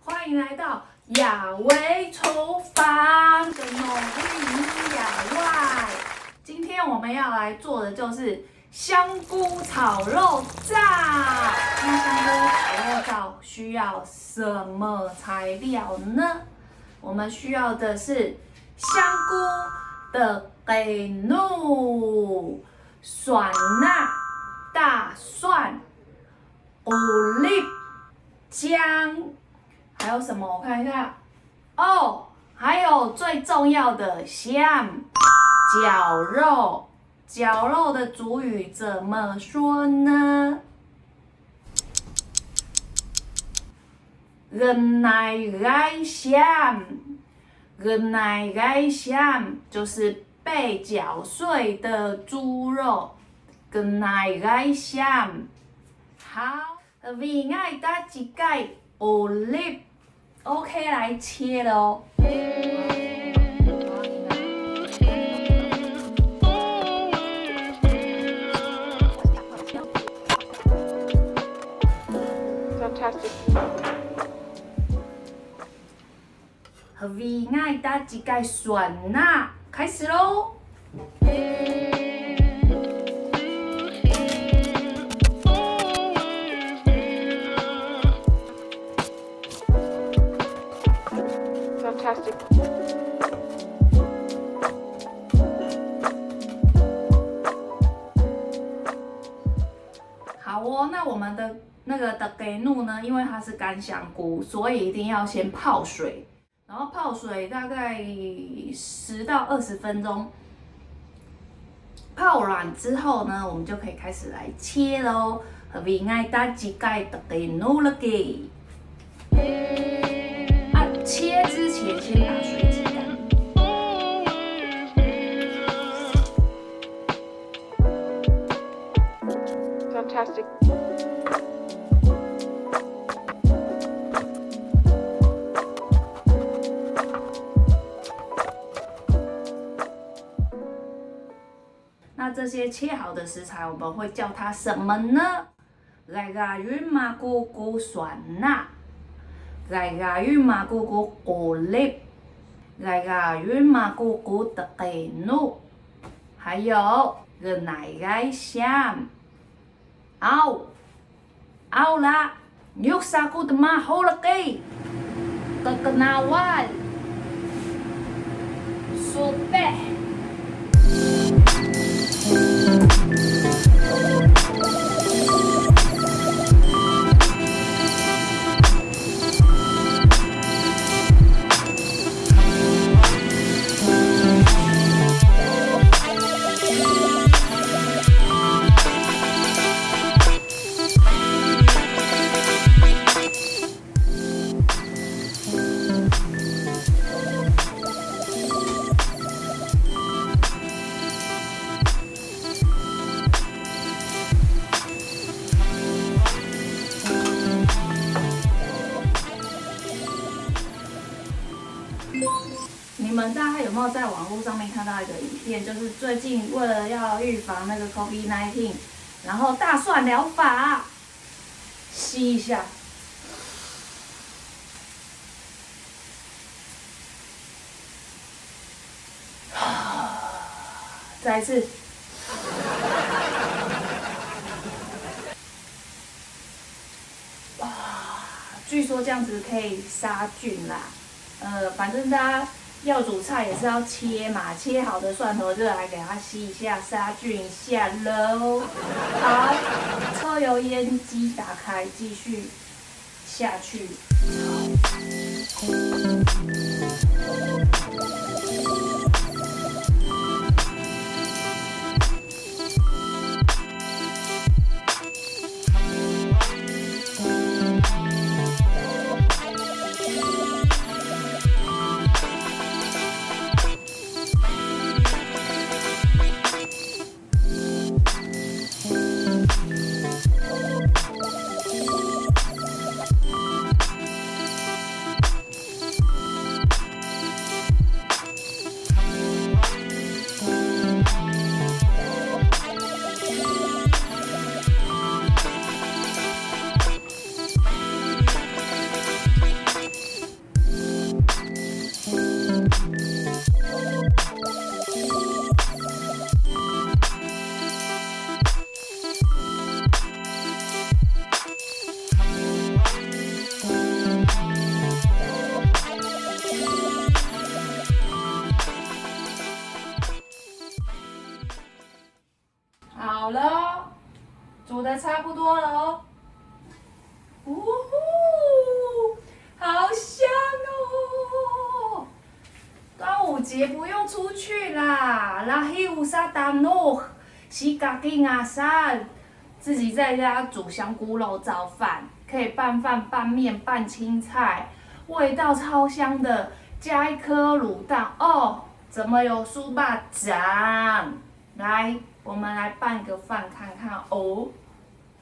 欢迎来到雅维厨房的农里野外。今天我们要来做的就是香菇炒肉燥。那香菇炒肉燥需要什么材料呢？我们需要的是香菇的给怒、蒜呐、大蒜、olive、姜，还有什么？我看一下哦，还有最重要的香绞肉。绞肉的主语怎么说呢？Gần này gai xiam，gần này gai xiam 就是被绞碎的猪肉。gần này gai xiam。好 ，vì ngay ta chỉ cài olive，OK 来切了哦。vì ngay ta chỉ cài蒜呐，开始喽。Fantastic. 好哦，那我们的那个的给怒呢，因为它是干香菇，所以一定要先泡水，然后泡水大概10到20分钟。泡软之后呢，我们就可以开始来切喽。vì ngay ta chỉ cài的给怒了给。切之前先把水挤干。Fantastic. 那这些切好的食材，我们会叫它什么呢？Gà gà yến ma cô cô xoắn nạ, gà gà yến ma cô cô olive, gà gà yến ma cô cô tật kề nụ, 还有个奶盖香。好啦，yuk saku的嘛好了给，kekenawan, sobe。你们大概有没有在网络上面看到一个影片，就是最近为了要预防那个 COVID-19， 然后大蒜疗法，吸一下，再一次，哇，据说这样子可以杀菌啦。反正大家要煮菜也是要切嘛，切好的蒜头就来给它吸一下，杀菌一下喽。好，抽油烟机打开，继续下去沙达诺，西嘎丁阿山。自己在家煮香菇肉燥饭，可以拌饭、拌面、拌青菜，味道超香的，加一颗卤蛋哦，怎么有酥霸掌？来，我们来拌个饭看看哦。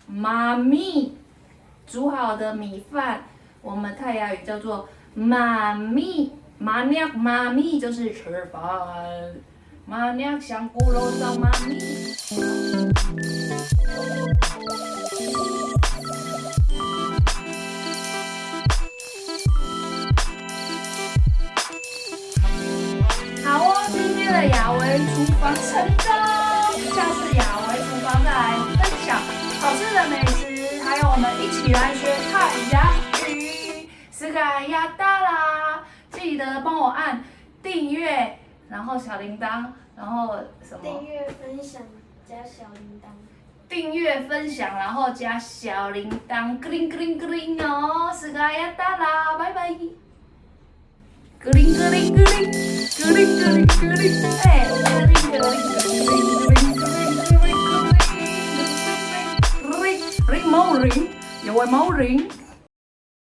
妈咪，煮好的米饭，我们泰雅语叫做妈咪，妈娘妈咪就是吃饭，妈娘香菇肉燥妈咪。好哦，今天的雅维厨房成功，下次雅维厨房再来分享好吃的美食，还有我们一起来学泰雅语。斯卡亚达啦，记得帮我按订阅，然后小铃铛，然后什么？订阅、分享加小铃铛。订阅、分享，然后加小铃铛，咯铃咯铃咯铃哦！斯卡亚达啦，拜拜。咯铃咯铃咯铃，咯铃咯铃咯铃，哎，咯铃咯铃咯铃咯铃咯铃咯铃咯铃咯铃，ring 冇 ring，有位冇 ring。